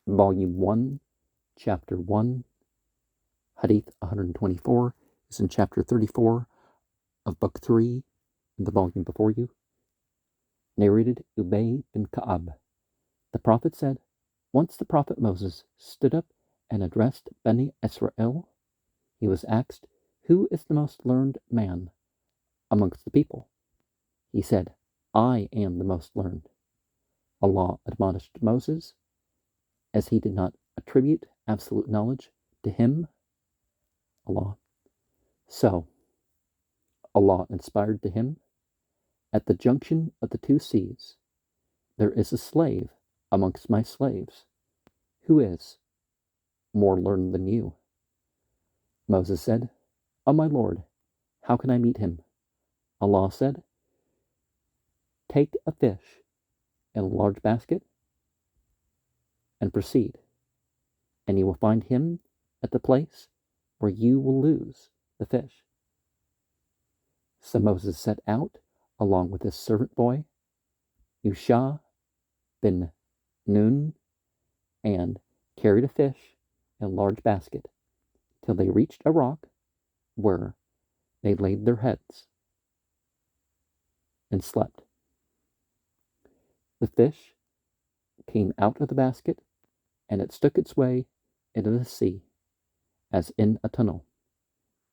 Volume 1, Chapter 1, Hadith 124 is in Chapter 34 of Book 3 in the volume before you. Narrated Ubay bin Ka'ab. The Prophet said, once the Prophet Moses stood up and addressed Bani Israel, he was asked, who is the most learned man amongst the people? He said, I am the most learned. Allah admonished Moses, as he did not attribute absolute knowledge to him, Allah. So, Allah inspired to him, at the junction of the two seas, there is a slave amongst my slaves, who is more learned than you. Moses said, O my Lord, how can I meet him? Allah said, take a fish in a large basket and proceed, and you will find him at the place where you will lose the fish. So Moses set out along with his servant boy, Yusha bin Nun, and carried a fish in a large basket till they reached a rock where they laid their heads and slept. The fish came out of the basket, and it stuck its way into the sea as in a tunnel.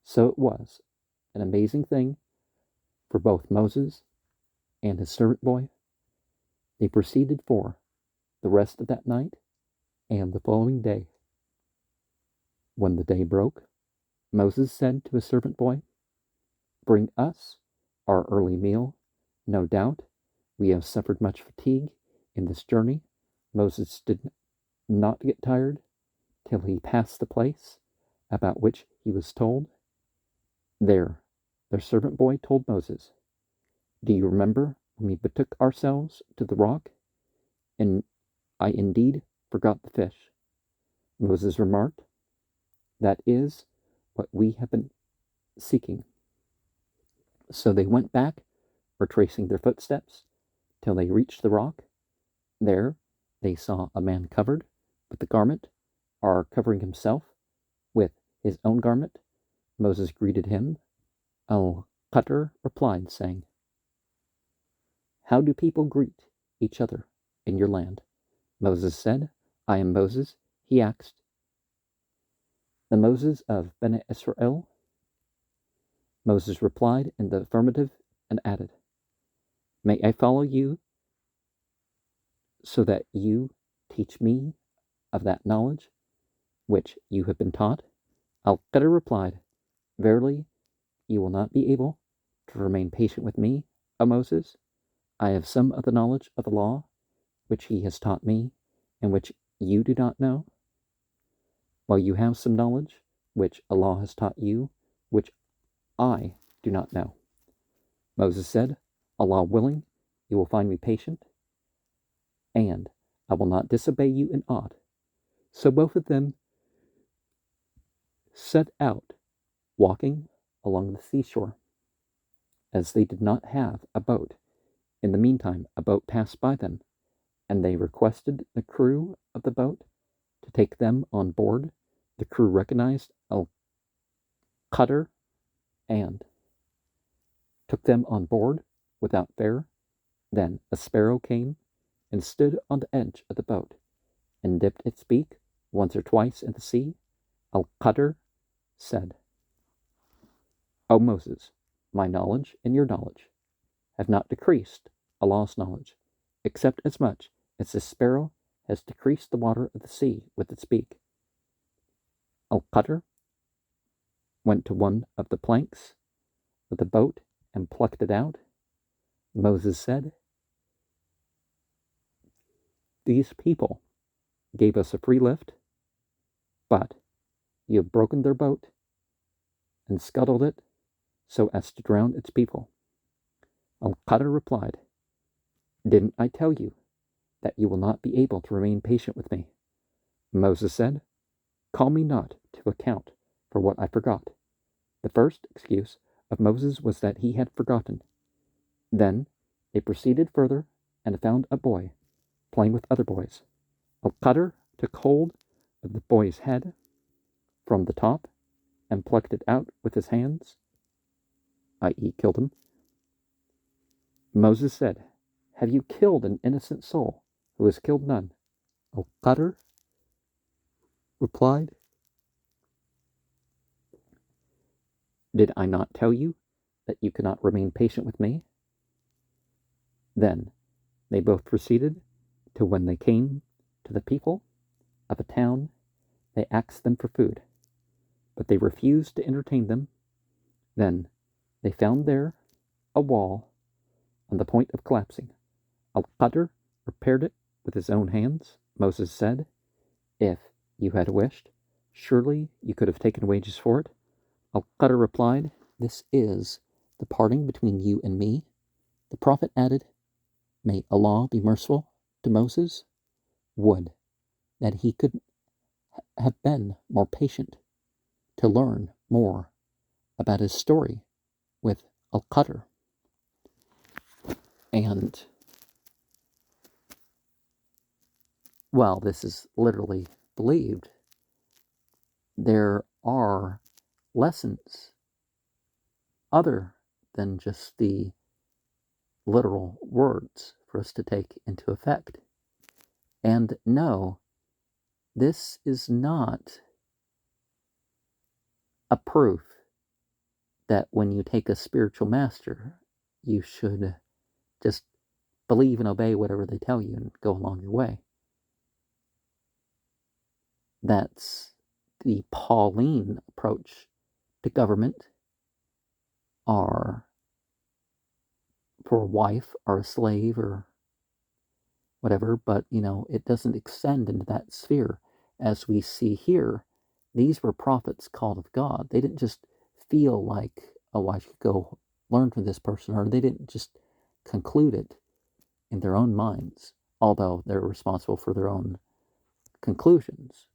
So it was an amazing thing for both Moses and his servant boy. They proceeded for the rest of that night and the following day. When the day broke, Moses said to his servant boy, bring us our early meal. No doubt we have suffered much fatigue in this journey. Moses did not get tired till he passed the place about which he was told. There, their servant boy told Moses, do you remember when we betook ourselves to the rock, and I indeed forgot the fish? Moses remarked, that is what we have been seeking. So they went back, retracing their footsteps, till they reached the rock. There they saw a man covered with the garment, or covering himself with his own garment. Moses greeted him. Al-Qatr replied, saying, how do people greet each other in your land? Moses said, I am Moses. He asked, the Moses of Bani Israel? Moses replied in the affirmative and added, may I follow you so that you teach me of that knowledge which you have been taught? Al-Qatr replied, verily, you will not be able to remain patient with me, O Moses. I have some of the knowledge of the law which he has taught me, and which you do not know, while you have some knowledge which Allah has taught you, which I do not know. Moses said, Allah willing, you will find me patient, and I will not disobey you in aught. So both of them set out, walking along the seashore. As they did not have a boat, in the meantime a boat passed by them, and they requested the crew of the boat to take them on board. The crew recognized Al-Qatr and took them on board without fare. Then a sparrow came and stood on the edge of the boat and dipped its beak once or twice in the sea. Al-Qatr said, O Moses, my knowledge and your knowledge have not decreased Allah's knowledge, except as much as the sparrow has decreased the water of the sea with its beak. Al-Qatr went to one of the planks of the boat and plucked it out. Moses said, these people gave us a free lift, but you have broken their boat and scuttled it so as to drown its people. Al-Qatr replied, didn't I tell you that you will not be able to remain patient with me? Moses said, call me not to account for what I forgot. The first excuse of Moses was that he had forgotten. Then they proceeded further and found a boy playing with other boys. Al-Qatr took took hold of the boy's head from the top and plucked it out with his hands, i.e., killed him. Moses said, "Have you killed an innocent soul who has killed none?" Al-Qadr replied, "Did I not tell you that you could not remain patient with me?" Then they both proceeded to when they came to the people of a town, they asked them for food, but they refused to entertain them. Then they found there a wall on the point of collapsing. Al-Qadr repaired it with his own hands. Moses said, "If you had wished, surely you could have taken wages for it." Al-Qadr replied, "This is the parting between you and me." The Prophet added, "May Allah be merciful to Moses. Would that he could have been more patient to learn more about his story with Al-Qadr." And while this is literally believed, there are lessons other than just the literal words for us to take into effect. And no, this is not a proof that when you take a spiritual master, you should just believe and obey whatever they tell you and go along your way. That's the Pauline approach to government, or for a wife or a slave or whatever, but it doesn't extend into that sphere. As we see here, these were prophets called of God. They didn't just feel like, oh, I should go learn from this person, or they didn't just conclude it in their own minds, although they're responsible for their own conclusions.